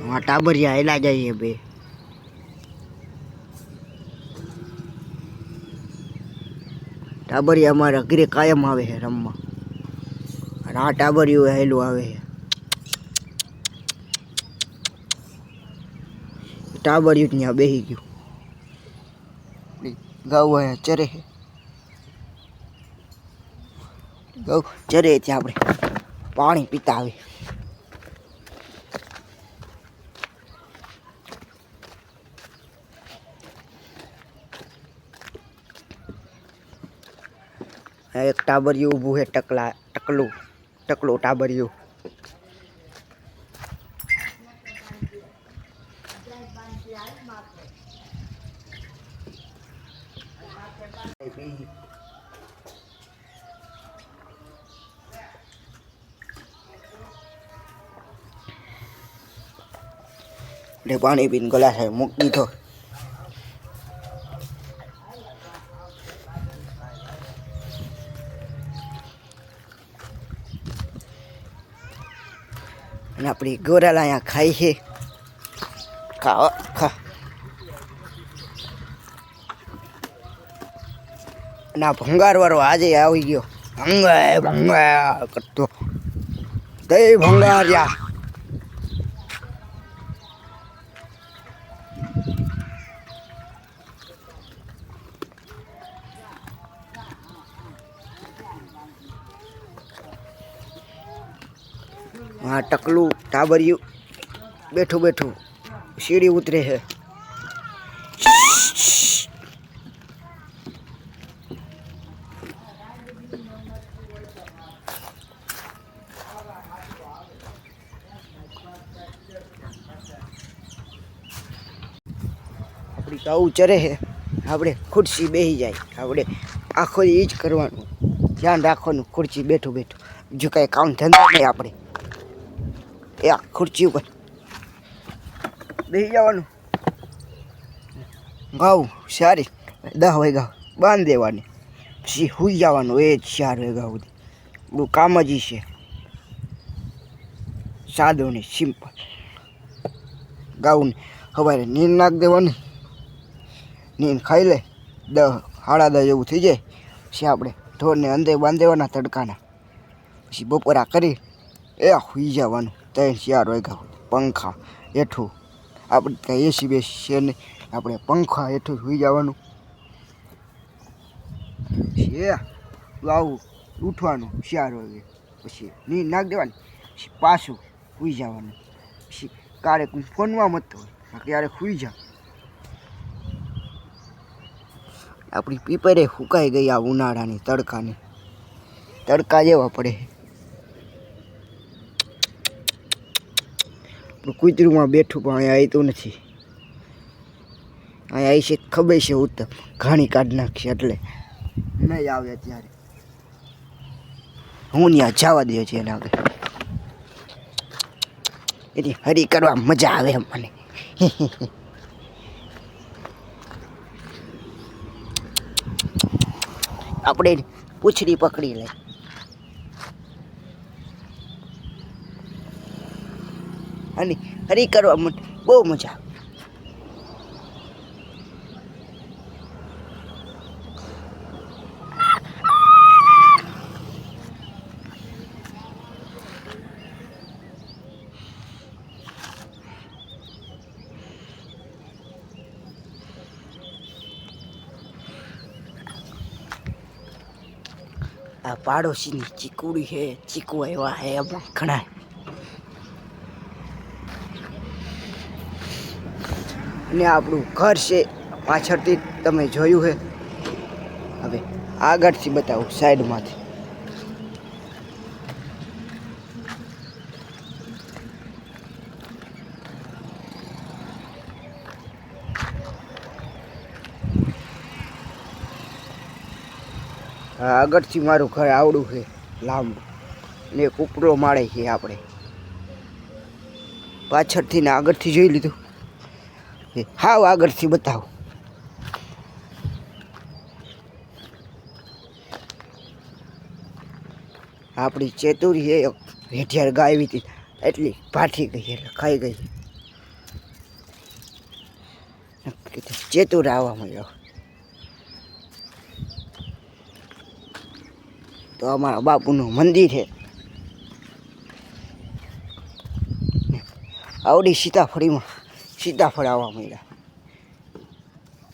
हाँ टाबरिया हेला जाइए बे टाबरिया हमारा घरे कायम आवे है रमवा और आ टाबरियो हेलो आवे है टाबरियो ત્યાં બેહી ગયું ગાવ है चरे है ગાવ ચરે ત્યાં આપણે પાણી પીતા આવે एक टाबरियो ऊभું है टकलो टाबरियो ले पानी पीने गला है मुक दीधो अपनी गोराला यहाँ खाई है खाओ खा ना भंगार वारो आज आई गयो भंगा करतो दे भंगारिया हाँ टकलू टाबरियू बैठो बैठो सीढ़ी उतरे है अपनी गाऊ चरे है આપણે ખુરશી બેસી જાય આપણે આખો એ જ કરવાનું ધ્યાન રાખવાનું ખુરશી બેઠું બેઠું બીજું કાંઈ કામ ધંધા નહીં આપણે એ આ ખુરશી ઉપર બેસી જવાનું ગાઉં સારી 10 વાગ્યા બાંધ દેવાની પછી સૂઈ જવાનું એ જ 4 વાગ્યા સુધી બહુ કામ જ છે સાદું ને સિમ્પલ ગાઉં સવારે નીંદ નાખ દેવાની નીંદ ખાઈ લે 10 સાડા 10 જેવું થઈ જાય પછી આપણે ઢોરને અંદર બાંધી દેવાના તડકાના પછી બપોરા કરી એ સૂઈ જવાનું 3-4 વાગ્યા પંખા હેઠું આપણે ત્યાં એસી બેસી છે નહીં આપણે પંખા હેઠું સૂઈ જવાનું એ આવું ઉઠવાનું 4 વાગે પછી નીંદ નાખ દેવાની પછી પાછું સૂઈ જવાનું પછી ક્યારેક ફોનમાં મત હોય ક્યારેક સૂઈ જાવ આપણી પીપરે સુકાઈ ગઈ આ ઉનાળાની તડકાની તડકા જેવા પડે કૂતરુંમાં બેઠું પણ અહીંયા આવતું નથી અહીંયા આવી છે ખબર છે ઉત્તમ ઘાણી કાઢી નાખશે એટલે નહીં આવે ત્યારે હું ત્યાં જવા દે છે એને આગળ એની હરી કરવા મજા આવે એમ મને આપણે પૂંછડી પકડી લે અને હરી કરવા માટે બહુ મજા આ પાડોશીની ચીકુડી છે ચીકુ આવ્યા હે એમાં ઘણા અને આપણું ઘર છે પાછળથી તમે જોયું છે હવે આગળથી બતાવું સાઈડમાંથી આગળથી મારું ઘર આવડું છે લાંબુ ને એક ઉપરો માળે છે આપણે પાછળથી ને આગળથી જોઈ લીધું હાવ આગળથી બતાવો આપણી ચેતુરી છે વેઠિયાર ગાય આવી હતી એટલી ભાઠી ગઈ એટલે ખાઈ ગઈ. ચેતુર આવવા મળ્યો તો અમારા બાપુનું મંદિર છે. આવડી સીતાફળીમાં સીતાફળ આવવા મળ્યા.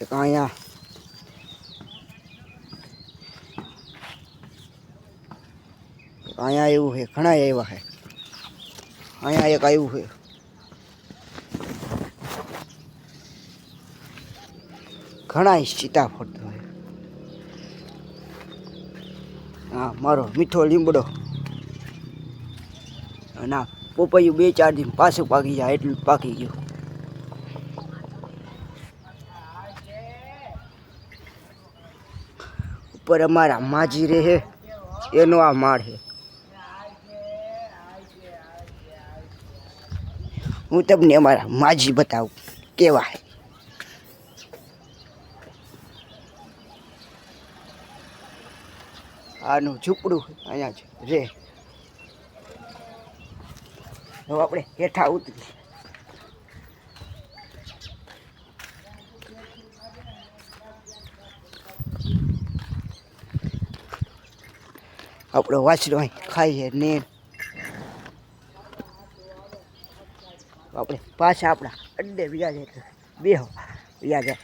એક અહીંયા એવું છે, ઘણા આવ્યા છે. અહીંયા એક આવ્યું છે. ઘણા સીતાફળ તો છે. હા મારો મીઠો લીમડો ના પોપૈયું 2-4 દિન પાછું પાકી જાય એટલું પાકી ગયું. ઉપર અમારા માજી રહે એનો આ માળ છે. હું તમને અમારા માજી બતાવું કેવા છે. આનું ઝૂંપડું અહીંયા જ રે. હવે આપણે હેઠા ઉતરી. આપણો વાછરો અહીં ખાઈએ ને આપણે પાછા આપણા અડ્ડે બીજા જાય બેહો બીજા જાય.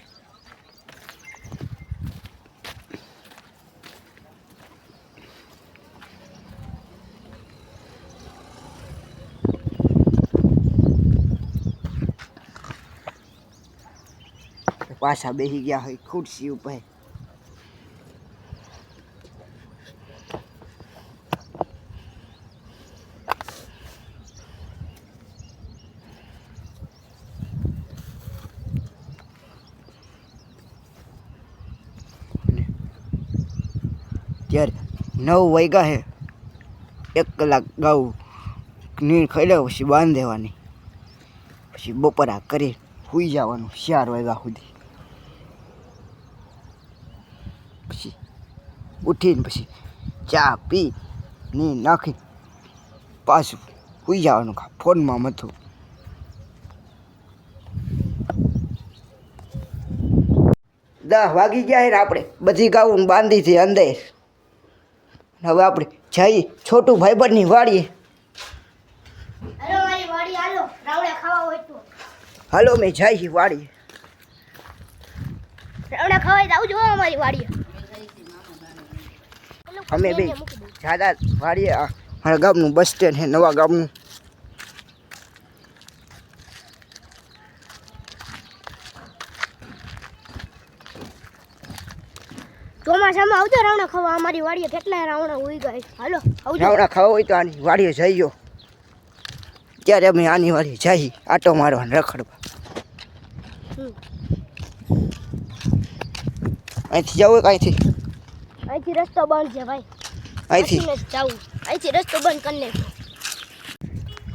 પાછા બેસી ગયા હોય ખુરશી ઉપર. ત્યારે 9 વાગ્યા છે. 1 કલાક ગાઉ નીર ખાઈ લે પછી બાંધ દેવાની. પછી બપોરા કરી સૂઈ જવાનું 4 વાગ્યા સુધી. પછી ઉઠીને પછી ચા પી ની નાખી પાછું સૂઈ જવાનું. ફોનમાં મથું. દસ વાગી ગયા ને આપણે બધી ગાઉન બાંધી હતી અંદર. હવે આપણે જઈએ છોટું ભાઈબંધની વાડીએ. હાલો મેં જઈએ વાડીએ. રાવડા ખાવાય જાવ જો અમારી વાડીએ. અમે બે જાદા વાડીએ. મારા ગામનું બસ સ્ટેન્ડ છે નવા ગામનું. ચોમાસામાં આવજો રાવણા ખાવા અમારી વાડીએ. કેટલા રાવણા ઉઈ ગયા. હાલો આવજો. રાવણા ખાવા હોય તો આની વાડીએ જઈજો. ત્યારે અમે આની વાડીએ જઈએ આટો મારવા રખડવા. અહીંથી જવું કાંઈથી? અહીંથી રસ્તો બંધ છે ભાઈ. અહીંથી જવું. અહીંથી રસ્તો બંધ કરીને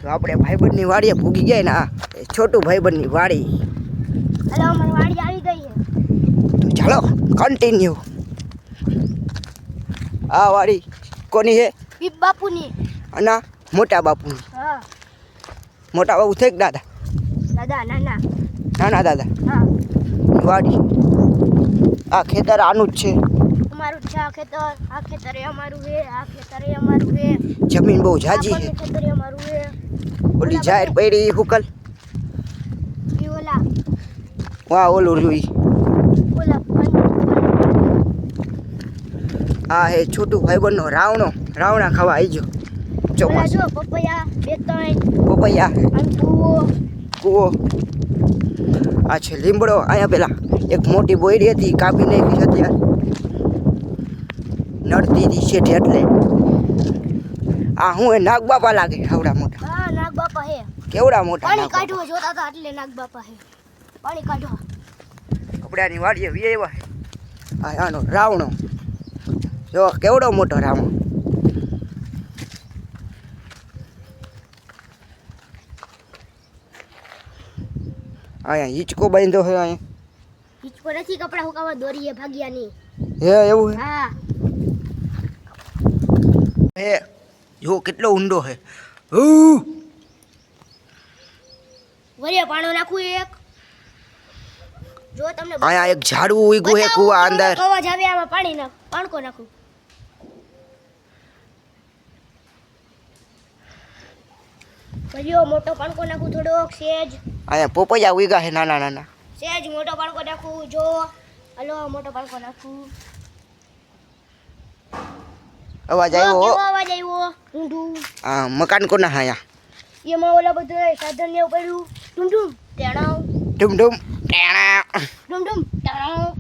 તો આપણે ભાઈબંધની વાડીએ ભૂગી ગયા ને. આ છોટું ભાઈબંધની વાડી. હાલો અમારી વાડી આવી ગઈ છે. તો ચાલો કન્ટિન્યુ. આ વાડી કોની છે? પીપ બાપુની. અને મોટા બાપુની. હા મોટા બાપુ થઈ ગયા દાદા? દાદા નાના. નાના દાદા. હા વાડી. આ ખેતર આનું જ છે. અમારું છે આ ખેતર. આ ખેતર એ અમારું છે. આ ખેતર એ અમારું છે. જમીન બહુ જાજી છે. ખેતર એ અમારું છે. ઓલી જાહેર પડી હુકલ. ઈ ઓલા વાહ ઓલું જોઈ. ઓલા આ હે છોટું ભાઈબંધનો રાવણો. રાવણા ખાવા આવી ગયો. ઓલા ચોમાસ જો પપૈયા 2-3 પપૈયા આમ કૂવો. આ છે લીમડો. અહીંયા પેલા એક મોટી બોયડી હતી કાપી નાખી છે અત્યારે. નડતી હતી શેઠ એટલે. આ હું એ નાગબાપા લાગે આવડા મોટા. હા નાગ બાપા હે. કેવડા મોટા પાણી નાગબાપા. કાઢવા જોતા હતા એટલે નાગ બાપા હે. પાણી કાઢવા. કપડાની વાડીએ વ્યવા હે. આ આનો રાવણો જો કેવડો મોટો રાવણો. અહીંયા હિંચકો બાંધ્યો છે. અહીંયા હિચકો નથી કપડા હુકાવા દોરીએ ભાગ્યાની. હે એવું હા હે જો કેટલો ઊંડો છે. વરિયા પાણો નાખું એક. જો તમને અહીંયા એક ઝાડવું ઉગ્યું હે કુવા અંદર. અવાજ આવે આમાં પાણી નાખ, પાણકો નાખું. વરિયો મોટો પાણકો નાખું થોડોક સેજ. અહીંયા પોપૈયા ઉગ્યા હે નાના નાના. સેજ મોટો પાણકો નાખું. જો હલો મોટો પાણકો નાખું. અવાજ કેવો આવ્યો. અવાજ આવ્યો. ઢૂંઢું. હા મકાન કોના હે અહીંયા? એમાં ઓલા બધા સાધન ને પડ્યું. ઢૂંઢું ટેણાવ. ઢૂમ ઢૂમ ટેણા. ઢૂંઢું ટેણાવ.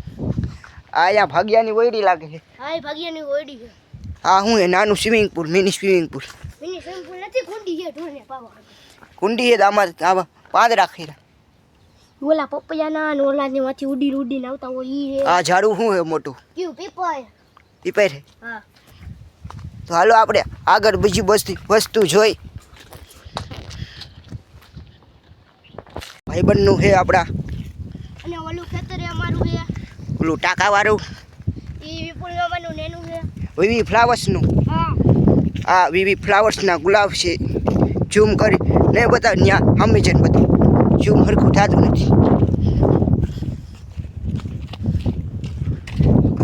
અહીંયા ભાગ્યાની વયડી લાગે છે. હા એ ભાગ્યાની ઓયડી છે. આ શું હે? નાનું swimming pool, mini swimming pool. Mini swimming pool નથી, કુંડી છે ઢોરને પાવા. કુંડી હે તો આમાં આમાં પાંદડા ખેરા. ઓલા પપૈયાના ને ઓલાની માંથી ઉડીને આવતા હોય ઈ હે. આ ઝાડવું શું હે મોટું? કેવું પીપળ. પીપાય છે. હા. તો હાલો આપણે આગળ બીજી વસ્તુ જોઈ. ભાઈબંધનું છે આપણા અને ઓલું ખેતર અમારું છે. ઓલું ટાંકાવાળું. ઈ વિપુલ મામાનું નેનું છે. વિવી ફ્લાવર્સનું. હા. આ વિવી ફ્લાવર્સના ગુલાબ છે. ઝૂમ કરી ને બતાવ ત્યાં સામે જઈને બતાવ. ઝૂમ હરખું થતું નથી.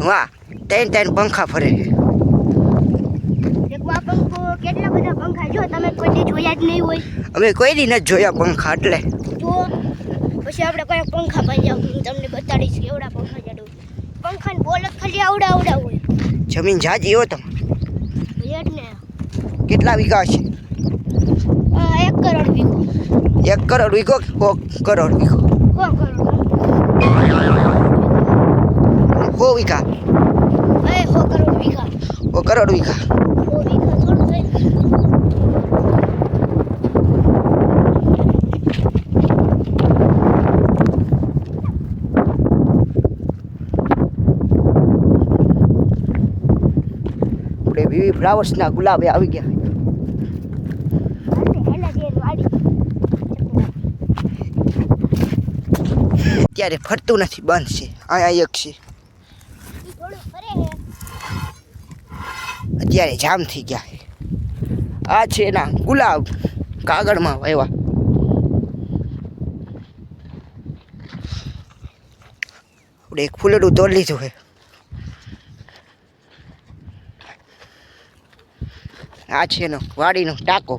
વાહ, ત્રણ પંખા ફરે છે. એક આ પંખો કેટલા બધા પંખા જો તમે કોઈ દી જોયા જ નહીં હોય. અમે કોઈ દી નથી જોયા પંખા એટલે. જો પછી આપણે કયા પંખા પાઈ જાવ હું તમને બતાડીશ કેવડા પંખા જાડું. પંખાને બોલ જ ખાલી આવડા હોય. જમીન જાજી હો તમે. રેડ ને કેટલા વીઘા છે? 1 કરોડ વીઘો. 1 કરોડ વીઘો કે 100 કરોડ વીઘો? 100 કરોડ. 100 વીઘા. 100 કરોડ વીઘા. 100 કરોડ વીઘા. 100 વીઘા થોડું થાય. આપણે વિવી ફ્લાવર્સના ગુલાબે આવી ગયા. અત્યારે ફરતું નથી, બંધ છે. અહીંયા એક છે. અત્યારે જામ થઈ ગયા છે. આ છે એના ગુલાબ કાગળમાં વાવ્યા. આપણે એક ફૂલડું તોડી લીધું છે. આ છે એનો વાડીનો ટાંકો.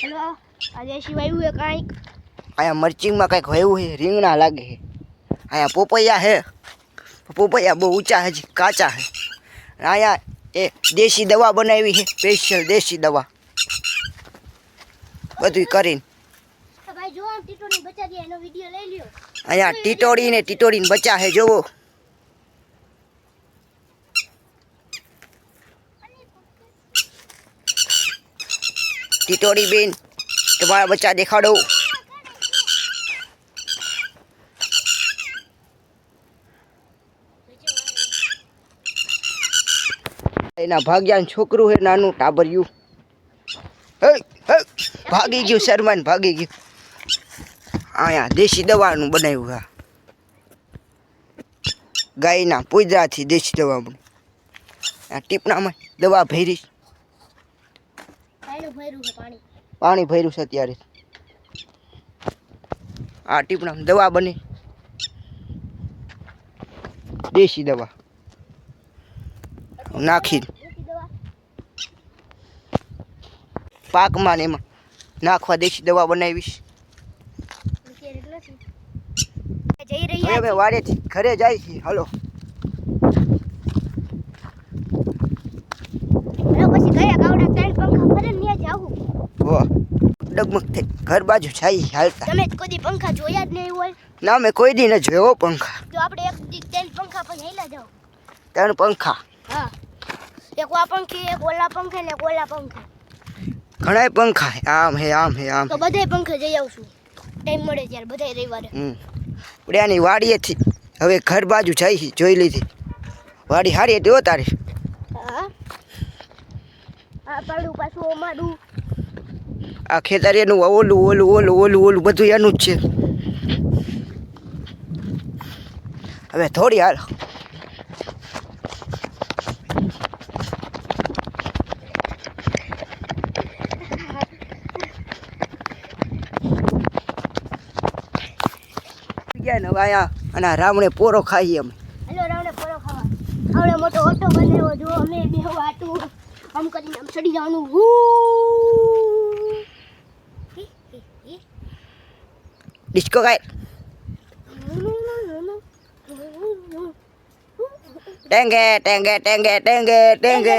હેલો આજે સિવાયું હે કાંઈક. અહીંયા મરચીમાં કંઈક વાવ્યું છે, રીંગણા લાગે છે. અહીંયા પોપૈયા છે. પોપૈયા બહુ ઊંચા હજી કાચા છે. અહીંયા એ દેશી દવા બનાવી છે, સ્પેશિયલ દેશી દવા બધું કરીને. ભાઈ જો આમ ટીટોની બચા દે એનો વિડિયો લઈ લ્યો. અહીંયા ટીટોડીને બચા છે જોવો. ટીટોડી બેન તમારા બચ્ચા દેખાડો. એના ભાગ્યાનું છોકરું છે નાનું ટાબરિયું. ભાગી ગયું શરમાન, ભાગી ગયું. અહીંયા દેશી દવાનું બનાવ્યું. હા, ગાયના પૂજરાથી દેશી દવા બની. આ ટીપણામાં દવા ભરી. પાણી ભર્યું છે અત્યારે. આ ટીપણામાં દવા બની, દેશી દવા નાખીને પાકમાં ને એમાં નાખવા દેશી દવા બનાવીશ. હવે અમે વાડેથી ઘરે જાય છીએ. હલો પછી ગયા ગાવડા 3 પંખા ફરે ને જાવું. ડગમગ થઈ ઘર બાજુ જાય હાલતા. તમે કોઈ દી પંખા જોયા જ નહીં હોય? ના મેં કોઈ દી ન જોયો પંખા. તો આપણે એક દી 3 પંખા પછી હેલા જાવ. 3 પંખા? હા, એક આ પંખી, એક ઓલા પંખા ને એક ઓલા પંખા. ઘણાય પંખા હે. આમ હે આમ હે આમ. તો બધાય પંખા જઈ આવશું ટાઈમ મળે ત્યારે, બધાય રવિવારે. પડ્યાની વાડીએથી હવે ઘર બાજુ જાય જોઈ લીધી. વાડી હારી હતી હો તારી. હા, આ પાડું પાછું અમારું. આ ખેતર એનું ઓલું બધું એનું જ છે. હવે થોડી હાલ અને હવે અહીંયા અને આ રામણે પોરો ખાઈએ અમે. હેલો રાવણે પોરો ખાવા આવડે મોટો ઓટો બનાવ્યો જો અમે બેહવા આટું આમ કરીને આમ ચડી જવાનું ડિસ્કો ગાય ટેંગે ટેંગે ટેંગે ટેંગે ટેંગે.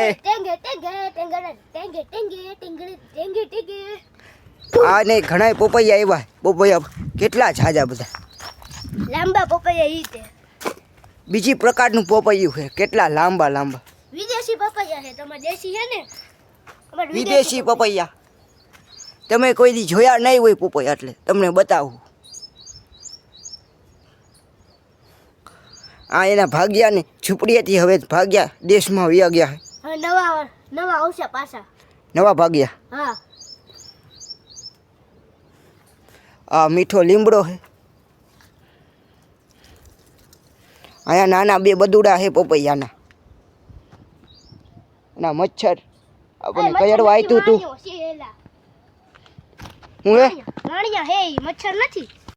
આ નહીં ઘણા પોપૈયા આવ્યા. પોપૈયા કેટલા ઝાઝા બધા. લાંબા પપૈયા ઈ તે બીજી પ્રકારનું પોપૈયું છે, કેટલા લાંબા લાંબા. વિદેશી પપૈયા છે તમારે દેશી છે ને અમારે વિદેશી પપૈયા તમે કોઈ દી જોયા નહીં હોય પપૈયા, એટલે તમને બતાવું. આ એના ભાગ્યા ને ઝૂંપડીએથી હવે ભાગ્યા દેશમાં વયા ગયા છે. હવે નવા નવા આવશે પાછા. નવા ભાગ્યા. હા આ મીઠો લીમડો છે. અહીંયા નાના બે બદુડા છે પપૈયાના. ના મચ્છર આપણને કયડવા આવ્યું તું. હું હે રાણીયા હે ઈ મચ્છર નથી.